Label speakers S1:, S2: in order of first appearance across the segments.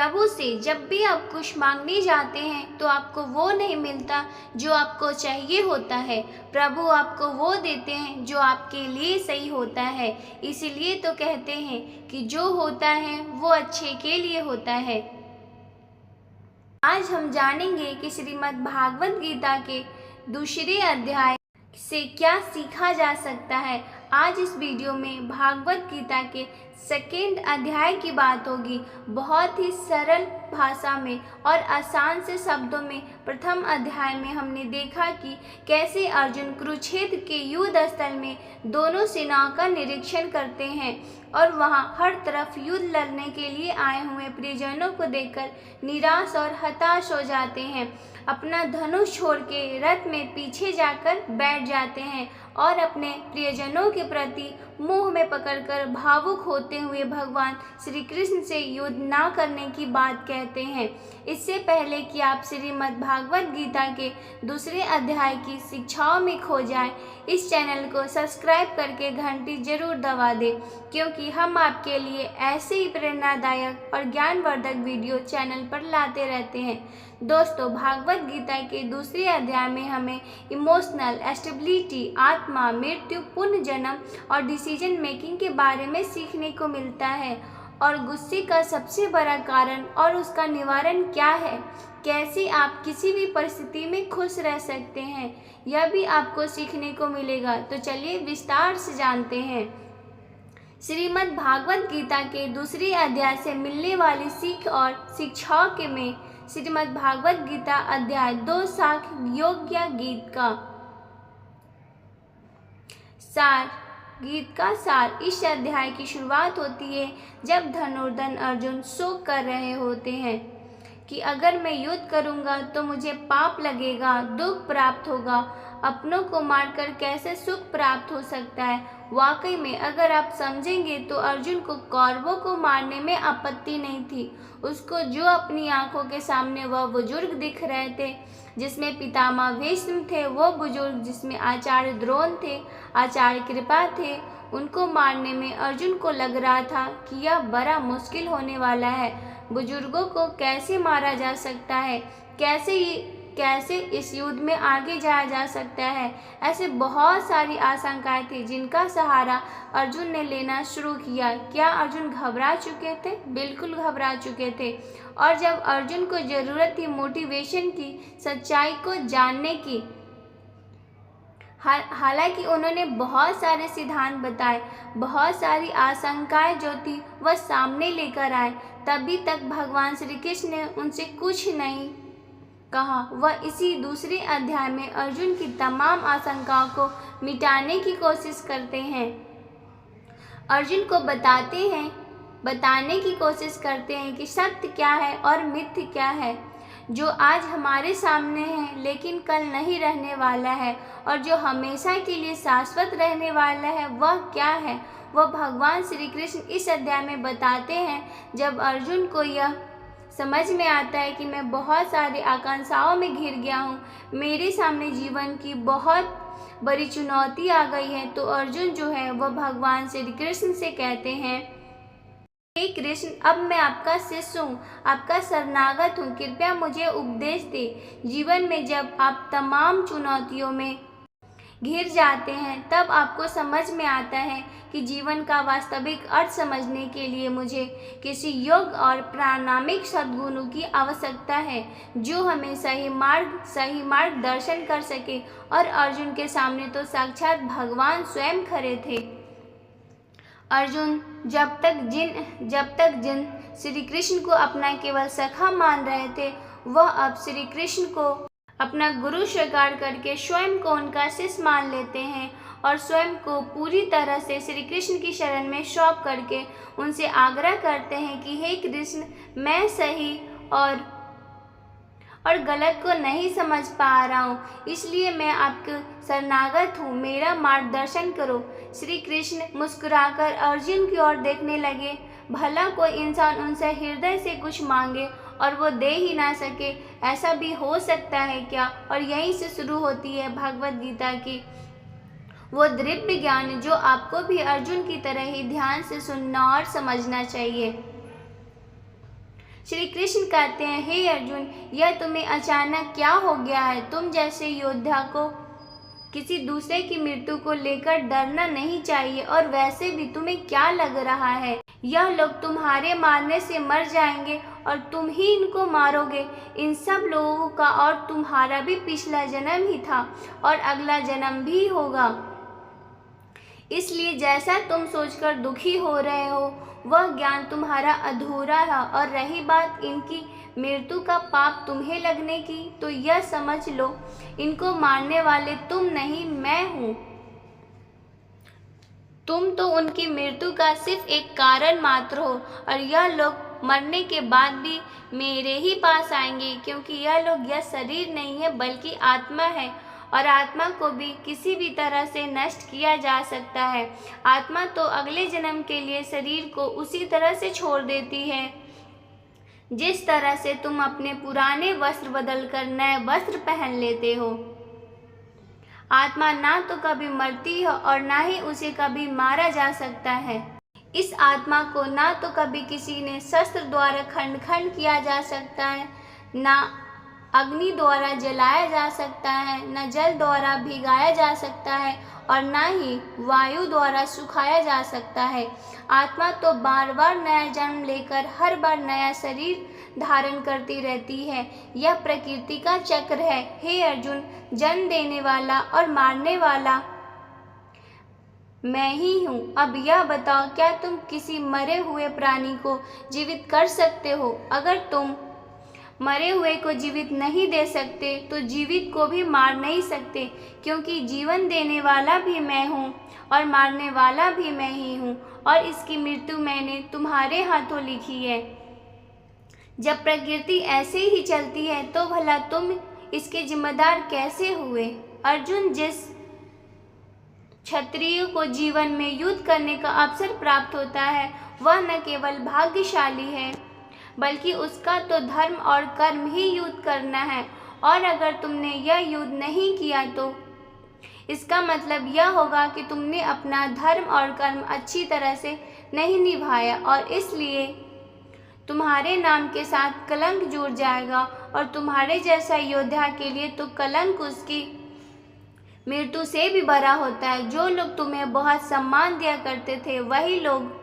S1: प्रभु से जब भी आप कुछ मांगने जाते हैं तो आपको वो नहीं मिलता जो आपको चाहिए होता है। प्रभु आपको वो देते हैं जो आपके लिए सही होता है। इसीलिए तो कहते हैं कि जो होता है वो अच्छे के लिए होता है। आज हम जानेंगे कि श्रीमद् भागवत गीता के दूसरे अध्याय से क्या सीखा जा सकता है। आज इस वीडियो में भागवत गीता के सेकेंड अध्याय की बात होगी। बहुत ही सरल भाषा में और आसान से शब्दों में प्रथम अध्याय में हमने देखा कि कैसे अर्जुन कुरुक्षेत्र के युद्ध स्थल में दोनों सेनाओं का निरीक्षण करते हैं और वहां हर तरफ युद्ध लड़ने के लिए आए हुए प्रियजनों को देखकर निराश और हताश हो जाते हैं। अपना धनुष छोड़ के रथ में पीछे जाकर बैठ जाते हैं और अपने प्रियजनों के प्रति मुंह में पकड़कर भावुक होते हुए भगवान श्री कृष्ण से युद्ध ना करने की बात कहते हैं। इससे पहले कि आप श्रीमद् भागवत गीता के दूसरे अध्याय की शिक्षाओं में खो जाएं, इस चैनल को सब्सक्राइब करके घंटी जरूर दबा दें, क्योंकि हम आपके लिए ऐसे ही प्रेरणादायक और ज्ञानवर्धक वीडियो चैनल पर लाते रहते हैं। दोस्तों, भागवत गीता के दूसरे अध्याय में हमें इमोशनल स्टेबिलिटी, आत्मा, मृत्यु, पुनर्जन्म और डिसीजन मेकिंग के बारे में सीखने को मिलता है। और गुस्से का सबसे बड़ा कारण और उसका निवारण क्या है, कैसे आप किसी भी परिस्थिति में खुश रह सकते हैं, यह भी आपको सीखने को मिलेगा। तो चलिए विस्तार से जानते हैं। श्रीमद् भागवत गीता के दूसरे अध्याय से मिलने वाली सीख और शिक्षाओं के में श्रीमद् भागवत गीता अध्याय 2 शाख योग्य गीत का सार। इस अध्याय की शुरुआत होती है जब धनुर्धर अर्जुन शोक कर रहे होते हैं कि अगर मैं युद्ध करूंगा तो मुझे पाप लगेगा, दुख प्राप्त होगा, अपनों को मारकर कैसे सुख प्राप्त हो सकता है। वाकई में अगर आप समझेंगे तो अर्जुन को कौरवों को मारने में आपत्ति नहीं थी। उसको जो अपनी आंखों के सामने वह बुजुर्ग दिख रहे थे जिसमें पितामह भीष्म थे, वो बुजुर्ग जिसमें आचार्य द्रोण थे, आचार्य कृपा थे, उनको मारने में अर्जुन को लग रहा था कि यह बड़ा मुश्किल होने वाला है। बुजुर्गों को कैसे मारा जा सकता है, कैसे इस युद्ध में आगे जाया जा सकता है। ऐसे बहुत सारी आशंकाएं थी जिनका सहारा अर्जुन ने लेना शुरू किया। क्या अर्जुन घबरा चुके थे? बिल्कुल घबरा चुके थे। और जब अर्जुन को जरूरत थी मोटिवेशन की, सच्चाई को जानने की, हालांकि उन्होंने बहुत सारे सिद्धांत बताए, बहुत सारी आशंकाएं जो थी वह सामने लेकर आए, तभी तक भगवान श्री कृष्ण ने उनसे कुछ नहीं कहा। वह इसी दूसरे अध्याय में अर्जुन की तमाम आशंकाओं को मिटाने की कोशिश करते हैं। अर्जुन को बताने की कोशिश करते हैं कि सत्य क्या है और मिथ्या क्या है, जो आज हमारे सामने है लेकिन कल नहीं रहने वाला है, और जो हमेशा के लिए शाश्वत रहने वाला है वह क्या है। वह भगवान श्री कृष्ण इस अध्याय में बताते हैं। जब अर्जुन को यह समझ में आता है कि मैं बहुत सारी आकांक्षाओं में घिर गया हूँ, मेरे सामने जीवन की बहुत बड़ी चुनौती आ गई है, तो अर्जुन जो है वह भगवान श्री कृष्ण से कहते हैं, हे कृष्ण, अब मैं आपका शिष्य हूँ, आपका शरणागत हूँ, कृपया मुझे उपदेश दे। जीवन में जब आप तमाम चुनौतियों में घिर जाते हैं तब आपको समझ में आता है कि जीवन का वास्तविक अर्थ समझने के लिए मुझे किसी योग्य और प्रामाणिक सद्गुणों की आवश्यकता है जो हमें सही मार्ग दर्शन कर सके। और अर्जुन के सामने तो साक्षात भगवान स्वयं खड़े थे। अर्जुन जब तक जिन श्री कृष्ण को अपना केवल सखा मान रहे थे, वह अब श्री कृष्ण को अपना गुरु स्वीकार करके स्वयं को उनका शिष्य मान लेते हैं और स्वयं को पूरी तरह से श्री कृष्ण की शरण में सौंप करके उनसे आग्रह करते हैं कि हे कृष्ण, मैं सही और गलत को नहीं समझ पा रहा हूँ, इसलिए मैं आपके शरणागत हूँ, मेरा मार्गदर्शन करो। श्री कृष्ण मुस्कुराकर अर्जुन की ओर देखने लगे। भला कोई इंसान उनसे हृदय से कुछ मांगे और वो दे ही ना सके, ऐसा भी हो सकता है क्या? और यहीं से शुरू होती है भगवत गीता की वो दिव्य ज्ञान जो आपको भी अर्जुन की तरह ही ध्यान से सुनना और समझना चाहिए। श्री कृष्ण कहते हैं, हे अर्जुन, यह तुम्हें अचानक क्या हो गया है? तुम जैसे योद्धा को किसी दूसरे की मृत्यु को लेकर डरना नहीं चाहिए। और वैसे भी तुम्हें क्या लग रहा है, यह लोग तुम्हारे मारने से मर जाएंगे और तुम ही इनको मारोगे? इन सब लोगों का और तुम्हारा भी पिछला जन्म ही था और अगला जन्म भी होगा। इसलिए जैसा तुम सोचकर दुखी हो रहे हो, वह ज्ञान तुम्हारा अधूरा है। और रही बात इनकी मृत्यु का पाप तुम्हें लगने की, तो यह समझ लो, इनको मारने वाले तुम नहीं, मैं हूँ। तुम तो उनकी मृत्यु का सिर्फ एक कारण मात्र हो, और यह लोग मरने के बाद भी मेरे ही पास आएंगे, क्योंकि यह लोग यह शरीर नहीं है बल्कि आत्मा है, और आत्मा को भी किसी भी तरह से नष्ट किया जा सकता है। आत्मा तो अगले जन्म के लिए शरीर को उसी तरह से छोड़ देती है जिस तरह से तुम अपने पुराने वस्त्र बदलकर नए वस्त्र पहन लेते हो। आत्मा ना तो कभी मरती है और ना ही उसे कभी मारा जा सकता है। इस आत्मा को ना तो कभी किसी ने शस्त्र द्वारा खंड खंड किया जा सकता है, ना अग्नि द्वारा जलाया जा सकता है, न जल द्वारा भिगाया जा सकता है, और न ही वायु द्वारा सुखाया जा सकता है। आत्मा तो बार बार नया जन्म लेकर हर बार नया शरीर धारण करती रहती है। यह प्रकृति का चक्र है। हे अर्जुन, जन्म देने वाला और मारने वाला मैं ही हूँ। अब यह बताओ, क्या तुम किसी मरे हुए प्राणी को जीवित कर सकते हो? अगर तुम मरे हुए को जीवित नहीं दे सकते तो जीवित को भी मार नहीं सकते, क्योंकि जीवन देने वाला भी मैं हूँ और मारने वाला भी मैं ही हूँ, और इसकी मृत्यु मैंने तुम्हारे हाथों लिखी है। जब प्रकृति ऐसे ही चलती है तो भला तुम इसके जिम्मेदार कैसे हुए? अर्जुन, जिस क्षत्रिय को जीवन में युद्ध करने का अवसर प्राप्त होता है, वह न केवल भाग्यशाली है बल्कि उसका तो धर्म और कर्म ही युद्ध करना है। और अगर तुमने यह युद्ध नहीं किया तो इसका मतलब यह होगा कि तुमने अपना धर्म और कर्म अच्छी तरह से नहीं निभाया, और इसलिए तुम्हारे नाम के साथ कलंक जुड़ जाएगा। और तुम्हारे जैसा योद्धा के लिए तो कलंक उसकी मृत्यु से भी बड़ा होता है। जो लोग तुम्हें बहुत सम्मान दिया करते थे, वही लोग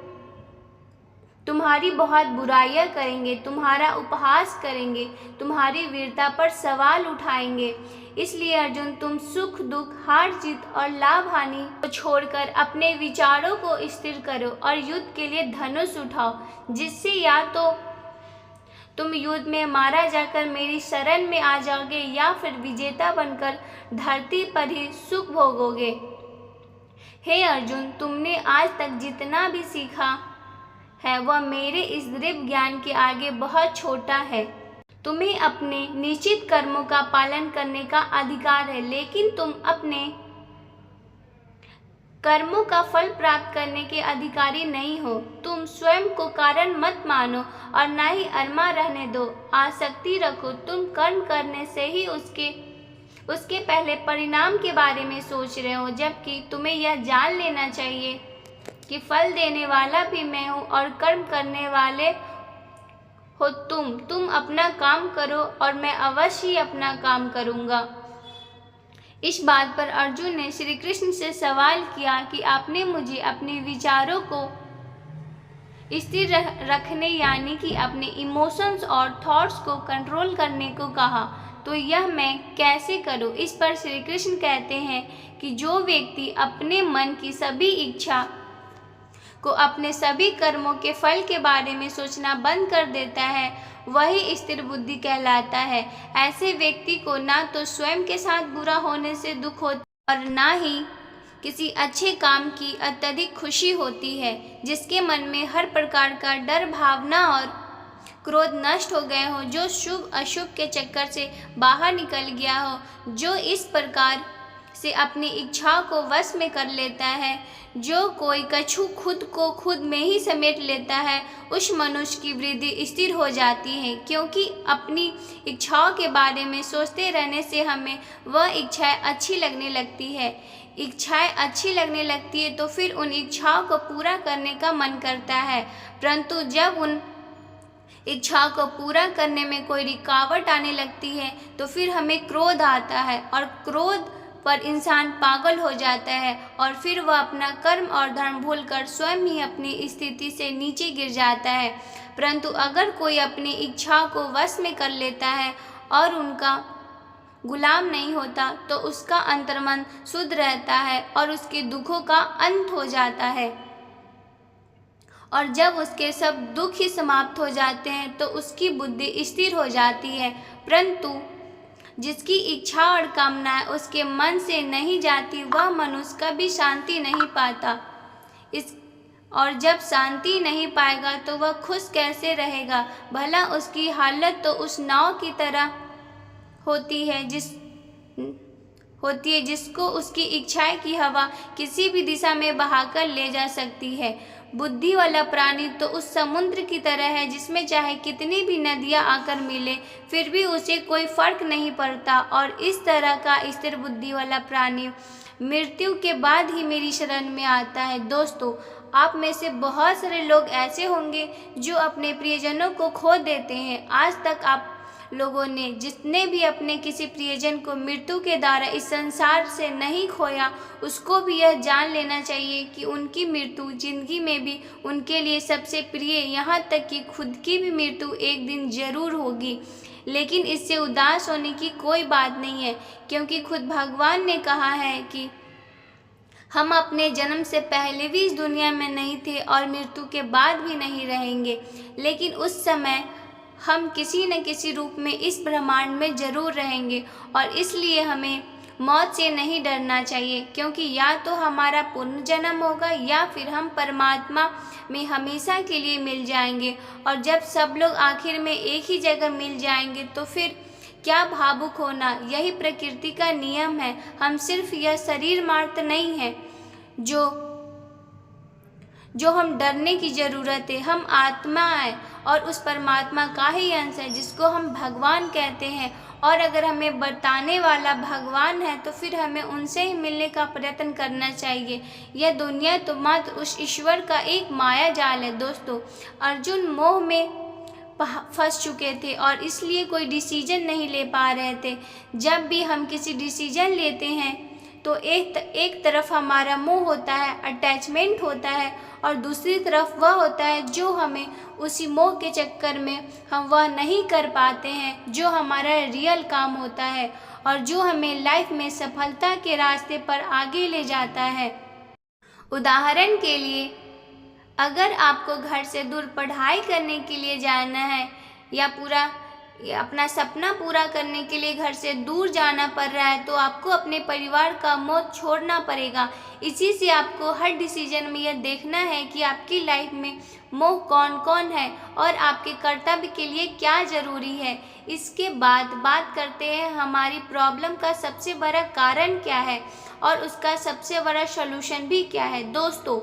S1: तुम्हारी बहुत बुराइयां करेंगे, तुम्हारा उपहास करेंगे, तुम्हारी वीरता पर सवाल उठाएंगे। इसलिए अर्जुन, तुम सुख दुख, हार जीत और लाभ हानि को छोड़कर अपने विचारों को स्थिर करो और युद्ध के लिए धनुष उठाओ, जिससे या तो तुम युद्ध में मारा जाकर मेरी शरण में आ जाओगे, या फिर विजेता बनकर धरती पर ही सुख भोगोगे। हे अर्जुन, तुमने आज तक जितना भी सीखा है वह मेरे इस दिव्य ज्ञान के आगे बहुत छोटा है। तुम्हें अपने निश्चित कर्मों का पालन करने का अधिकार है, लेकिन तुम अपने कर्मों का फल प्राप्त करने के अधिकारी नहीं हो। तुम स्वयं को कारण मत मानो और ना ही अरमा रहने दो। आसक्ति रखो। तुम कर्म करने से ही उसके पहले परिणाम के बारे में सोच रहे हो, जबकि तुम्हें यह जान लेना चाहिए कि फल देने वाला भी मैं हूँ और कर्म करने वाले हो तुम। तुम अपना काम करो और मैं अवश्य ही अपना काम करूँगा। इस बात पर अर्जुन ने श्री कृष्ण से सवाल किया कि आपने मुझे अपने विचारों को स्थिर रखने, यानी कि अपने इमोशंस और थॉट्स को कंट्रोल करने को कहा, तो यह मैं कैसे करूं? इस पर श्री कृष्ण कहते हैं कि जो व्यक्ति अपने मन की सभी इच्छा को अपने सभी कर्मों के फल के बारे में सोचना बंद कर देता है, वही स्थिर बुद्धि कहलाता है। ऐसे व्यक्ति को ना तो स्वयं के साथ बुरा होने से दुख होता और ना ही किसी अच्छे काम की अत्यधिक खुशी होती है। जिसके मन में हर प्रकार का डर, भावना और क्रोध नष्ट हो गए हो, जो शुभ अशुभ के चक्कर से बाहर निकल गया हो, जो इस प्रकार से अपनी इच्छाओं को वश में कर लेता है, जो कोई कछु खुद को खुद में ही समेट लेता है, उस मनुष्य की वृद्धि स्थिर हो जाती है। क्योंकि अपनी इच्छाओं के बारे में सोचते रहने से हमें वह इच्छाएं अच्छी लगने लगती है। इच्छाएं अच्छी लगने लगती है तो फिर उन इच्छाओं को पूरा करने का मन करता है, परंतु जब उन इच्छा को पूरा करने में कोई रुकावट आने लगती है तो फिर हमें क्रोध आता है और क्रोध पर इंसान पागल हो जाता है और फिर वह अपना कर्म और धर्म भूलकर स्वयं ही अपनी स्थिति से नीचे गिर जाता है। परंतु अगर कोई अपनी इच्छा को वश में कर लेता है और उनका गुलाम नहीं होता तो उसका अंतर्मन शुद्ध रहता है और उसके दुखों का अंत हो जाता है। और जब उसके सब दुख ही समाप्त हो जाते हैं तो उसकी बुद्धि स्थिर हो जाती है। परंतु जिसकी इच्छा और कामनाएं उसके मन से नहीं जाती वह मनुष्य कभी शांति नहीं पाता। और जब शांति नहीं पाएगा तो वह खुश कैसे रहेगा। भला उसकी हालत तो उस नाव की तरह होती है जिसको उसकी इच्छाएं की हवा किसी भी दिशा में बहाकर ले जा सकती है। बुद्धि वाला प्राणी तो उस समुद्र की तरह है जिसमें चाहे कितनी भी नदियां आकर मिले फिर भी उसे कोई फर्क नहीं पड़ता। और इस तरह का स्थिर बुद्धि वाला प्राणी मृत्यु के बाद ही मेरी शरण में आता है। दोस्तों, आप में से बहुत सारे लोग ऐसे होंगे जो अपने प्रियजनों को खो देते हैं। आज तक आप लोगों ने जितने भी अपने किसी प्रियजन को मृत्यु के द्वारा इस संसार से नहीं खोया उसको भी यह जान लेना चाहिए कि उनकी मृत्यु जिंदगी में भी उनके लिए सबसे प्रिय, यहाँ तक कि खुद की भी मृत्यु एक दिन जरूर होगी। लेकिन इससे उदास होने की कोई बात नहीं है, क्योंकि खुद भगवान ने कहा है कि हम अपने जन्म से पहले भी इस दुनिया में नहीं थे और मृत्यु के बाद भी नहीं रहेंगे, लेकिन उस समय हम किसी न किसी रूप में इस ब्रह्मांड में जरूर रहेंगे। और इसलिए हमें मौत से नहीं डरना चाहिए, क्योंकि या तो हमारा पुनर्जन्म होगा या फिर हम परमात्मा में हमेशा के लिए मिल जाएंगे। और जब सब लोग आखिर में एक ही जगह मिल जाएंगे तो फिर क्या भावुक होना, यही प्रकृति का नियम है। हम सिर्फ यह शरीर मात्र नहीं है जो हम डरने की ज़रूरत है। हम आत्मा है और उस परमात्मा का ही अंश है जिसको हम भगवान कहते हैं। और अगर हमें बताने वाला भगवान है तो फिर हमें उनसे ही मिलने का प्रयत्न करना चाहिए। यह दुनिया तो मात्र उस ईश्वर का एक माया जाल है। दोस्तों, अर्जुन मोह में फंस चुके थे और इसलिए कोई डिसीजन नहीं ले पा रहे थे। जब भी हम किसी डिसीजन लेते हैं तो एक तरफ हमारा मोह होता है, अटैचमेंट होता है, और दूसरी तरफ वह होता है जो हमें उसी मोह के चक्कर में हम वह नहीं कर पाते हैं जो हमारा रियल काम होता है और जो हमें लाइफ में सफलता के रास्ते पर आगे ले जाता है। उदाहरण के लिए, अगर आपको घर से दूर पढ़ाई करने के लिए जाना है या अपना सपना पूरा करने के लिए घर से दूर जाना पड़ रहा है तो आपको अपने परिवार का मोह छोड़ना पड़ेगा। इसी से आपको हर डिसीजन में यह देखना है कि आपकी लाइफ में मोह कौन कौन है और आपके कर्तव्य के लिए क्या ज़रूरी है। इसके बाद बात करते हैं हमारी प्रॉब्लम का सबसे बड़ा कारण क्या है और उसका सबसे बड़ा सॉल्यूशन भी क्या है। दोस्तों,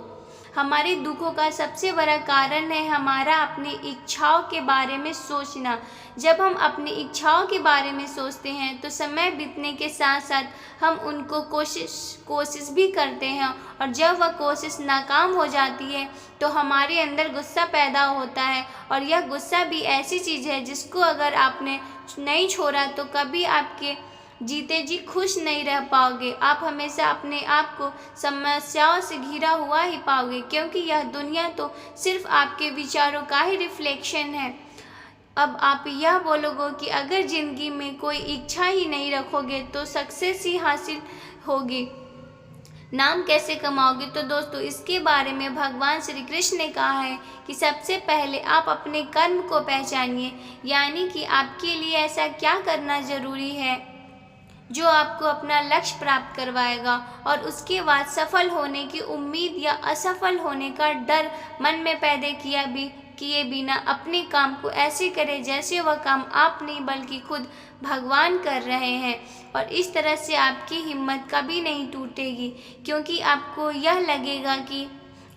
S1: हमारे दुखों का सबसे बड़ा कारण है हमारा अपनी इच्छाओं के बारे में सोचना। जब हम अपनी इच्छाओं के बारे में सोचते हैं तो समय बीतने के साथ साथ हम उनको कोशिश भी करते हैं, और जब वह कोशिश नाकाम हो जाती है तो हमारे अंदर गुस्सा पैदा होता है। और यह गुस्सा भी ऐसी चीज़ है जिसको अगर आपने नहीं छोड़ा तो कभी आपके जीते जी खुश नहीं रह पाओगे। आप हमेशा अपने आप को समस्याओं से घिरा हुआ ही पाओगे, क्योंकि यह दुनिया तो सिर्फ आपके विचारों का ही रिफ्लेक्शन है। अब आप यह बोलोगे कि अगर ज़िंदगी में कोई इच्छा ही नहीं रखोगे तो सक्सेस ही हासिल होगी, नाम कैसे कमाओगे। तो दोस्तों, इसके बारे में भगवान श्री कृष्ण ने कहा है कि सबसे पहले आप अपने कर्म को पहचानिए, यानी कि आपके लिए ऐसा क्या करना ज़रूरी है जो आपको अपना लक्ष्य प्राप्त करवाएगा, और उसके बाद सफल होने की उम्मीद या असफल होने का डर मन में पैदा किए बिना अपने काम को ऐसे करें जैसे वह काम आप नहीं बल्कि खुद भगवान कर रहे हैं। और इस तरह से आपकी हिम्मत कभी नहीं टूटेगी, क्योंकि आपको यह लगेगा कि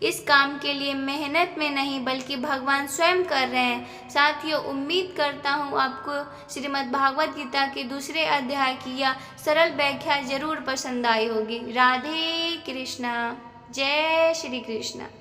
S1: इस काम के लिए मेहनत में नहीं बल्कि भगवान स्वयं कर रहे हैं। साथियों, उम्मीद करता हूँ आपको श्रीमद् भागवत गीता के दूसरे अध्याय की यह सरल व्याख्या जरूर पसंद आई होगी। राधे कृष्णा, जय श्री कृष्ण।